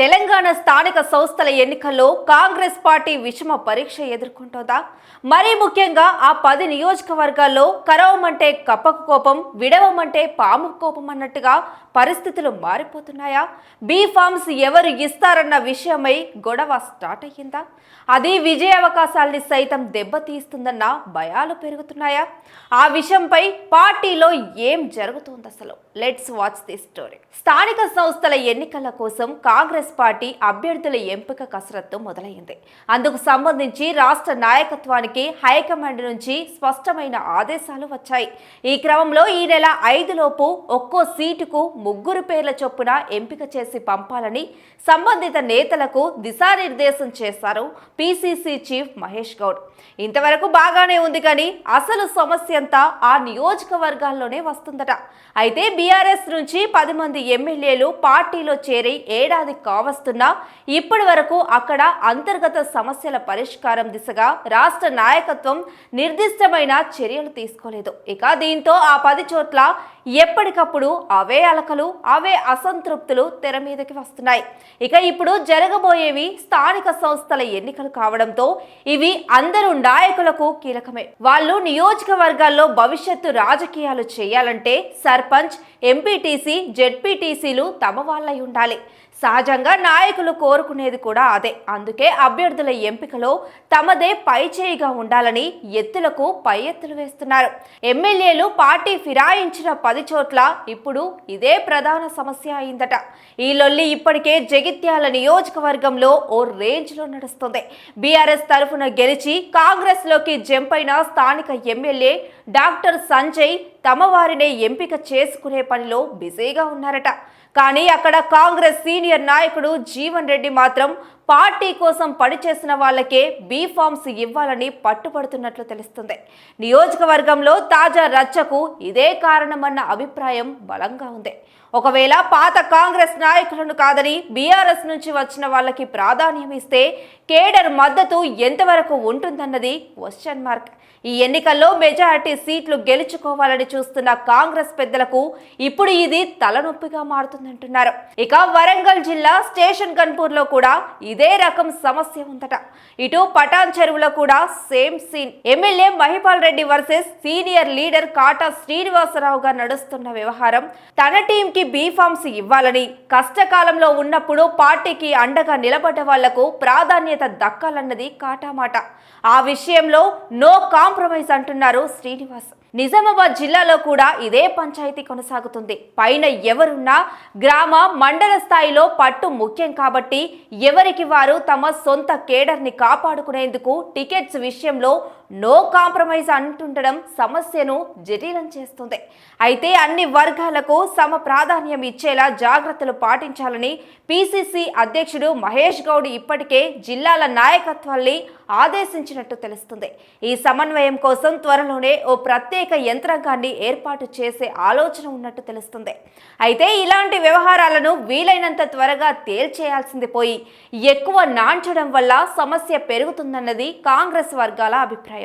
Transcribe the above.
తెలంగాణ స్థానిక సంస్థల ఎన్నికల్లో కాంగ్రెస్ పార్టీ విషమ పరీక్ష ఎదుర్కొంటోందా? మరీ ముఖ్యంగా ఆ 10 నియోజకవర్గాల్లో కరవమంటే కప్పకు కోపం, విడవమంటే పాముకు కోపం అన్నట్టుగా పరిస్థితులు మారిపోతున్నాయా? బీ ఫార్మ్స్ ఎవరు ఇస్తారన్న విషయమై గొడవ స్టార్ట్ అయ్యిందా? అది విజయ అవకాశాల్ని సైతం దెబ్బతీస్తుందన్న భయాలు పెరుగుతున్నాయా? ఆ విషయంపై పార్టీలో ఏం జరుగుతోంది అసలు? Let's watch the story. స్థానిక సంస్థల ఎన్నికల కోసం కాంగ్రెస్ పార్టీ అభ్యర్థుల ఎంపిక కసరత్తు మొదలైంది. అందుకు సంబంధించి రాష్ట్ర నాయకత్వానికి హైకమాండ్ నుంచి స్పష్టమైన ఆదేశాలు వచ్చాయి. ఈ క్రమంలో ఈ నెల 5 లోపు ఒక్కో సీటుకు 3 పేర్ల చొప్పున ఎంపిక చేసి పంపాలని సంబంధిత నేతలకు దిశానిర్దేశం చేశారు పిసిసి చీఫ్ మహేష్ గౌడ్. ఇంతవరకు బాగానే ఉంది, కానీ అసలు సమస్య అంతా ఆ నియోజకవర్గాల్లోనే వస్తుందట. అయితే బీఆర్ఎస్ నుంచి 10 మంది ఎమ్మెల్యేలు పార్టీలో చేరి ఏడాది కావస్తున్నా ఇప్పటి వరకు అక్కడ అంతర్గత సమస్యల పరిష్కారం దిశగా రాష్ట్ర నాయకత్వం నిర్దిష్టమైన చర్యలు తీసుకోలేదు. ఇక దీంతో ఆ 10 చోట్ల ఎప్పటికప్పుడు అవే అలకలు, అవే అసంతృప్తులు తెర మీదకి వస్తున్నాయి. ఇక ఇప్పుడు జరగబోయేవి స్థానిక సంస్థల ఎన్నికలు కావడంతో ఇవి అందరూ నాయకులకు కీలకమే. వాళ్ళు నియోజకవర్గాల్లో భవిష్యత్తు రాజకీయాలు చేయాలంటే సర్పంచ్, ఎంపీటీసీ, జెడ్పీటీసీలు తమ వాళ్ళై ఉండాలి. సహజంగా నాయకులు కోరుకునేది కూడా అదే. అందుకే అభ్యర్థుల ఎంపికలో తమదే పైచేయిగా ఉండాలని ఎత్తులకు పై ఎత్తులు వేస్తున్నారు. ఎమ్మెల్యేలు పార్టీ ఫిరాయించిన 10 చోట్ల ఇప్పుడు ఇదే ప్రధాన సమస్య అయిందట. ఈ లొల్లి ఇప్పటికే జగిత్యాల నియోజకవర్గంలో ఓ రేంజ్లో నడుస్తుంది. బీఆర్ఎస్ తరఫున గెలిచి కాంగ్రెస్ లోకి జంప్ అయిన స్థానిక ఎమ్మెల్యే డాక్టర్ సంజయ్ తమ వారినే ఎంపిక చేసుకునే పనిలో బిజీగా ఉన్నారట. కానీ అక్కడ కాంగ్రెస్ సీనియర్ నాయకుడు జీవన్ రెడ్డి మాత్రం పార్టీ కోసం పనిచేసిన వాళ్ళకే బీ ఫార్మ్స్ ఇవ్వాలని పట్టుపడుతున్నట్లు తెలుస్తుంది. నియోజకవర్గంలో తాజా రచ్చకు ఇదే కారణమన్న అభిప్రాయం బలంగా ఉంది. ఒకవేళ పాత కాంగ్రెస్ నాయకులను కాదని బీఆర్ఎస్ నుంచి వచ్చిన వాళ్ళకి ప్రాధాన్యం ఇస్తే కేడర్ మద్దతు ఎంతవరకు ఉంటుందన్నది క్వశ్చన్ మార్క్. ఈ ఎన్నికల్లో మెజారిటీ సీట్లు గెలుచుకోవాలని చూస్తున్న కాంగ్రెస్ పెద్దలకు ఇప్పుడు ఇది తలనొప్పిగా మారుతుందంటున్నారు. ఇక వరంగల్ జిల్లా స్టేషన్ గన్పూర్లో కూడా ఇదే రకం సమస్య ఉందట. ఇటు పటాన్ చెరువులో కూడా same scene. MLA Mahipal Reddy versus senior leader Kata శ్రీనివాసరావుగా నడుస్తున్న వ్యవహారం. తన టీంకి బీ ఫార్మ్స్ ఇవ్వాలని, కష్టకాలంలో ఉన్నప్పుడు పార్టీకి అండగా నిలబడ్డ వాళ్లకు ప్రాధాన్యత దక్కాలన్నది కాటా మాట. ఆ విషయంలో నో కాంప్రమైజ్ అంటున్నారు శ్రీనివాస్. నిజామాబాద్ జిల్లాలో కూడా ఇదే పంచాయతీ కొనసాగుతుంది. పైన ఎవరున్నా గ్రామ, మండల స్థాయిలో పట్టు ముఖ్యం కాబట్టి ఎవరికి వారు తమ సొంత కేడర్ని కాపాడుకునేందుకు టికెట్స్ విషయంలో నో కాంప్రమైజ్ అంటుండడం సమస్యను జటిలం చేస్తుంది. అయితే అన్ని వర్గాలకు సమ ప్రాధాన్యం ఇచ్చేలా జాగ్రత్తలు పాటించాలని పిసిసి అధ్యక్షుడు మహేష్ గౌడ్ ఇప్పటికే జిల్లాల నాయకత్వాల్ని ఆదేశించినట్టు తెలుస్తుంది. ఈ సమన్వయం కోసం త్వరలోనే ఓ ప్రత్యేక యంత్రాంగాన్ని ఏర్పాటు చేసే ఆలోచన ఉన్నట్టు తెలుస్తుంది. అయితే ఇలాంటి వ్యవహారాలను వీలైనంత త్వరగా తేల్చేయాల్సింది పోయి ఎక్కువ నాంచడం వల్ల సమస్య పెరుగుతుందన్నది కాంగ్రెస్ వర్గాల అభిప్రాయం.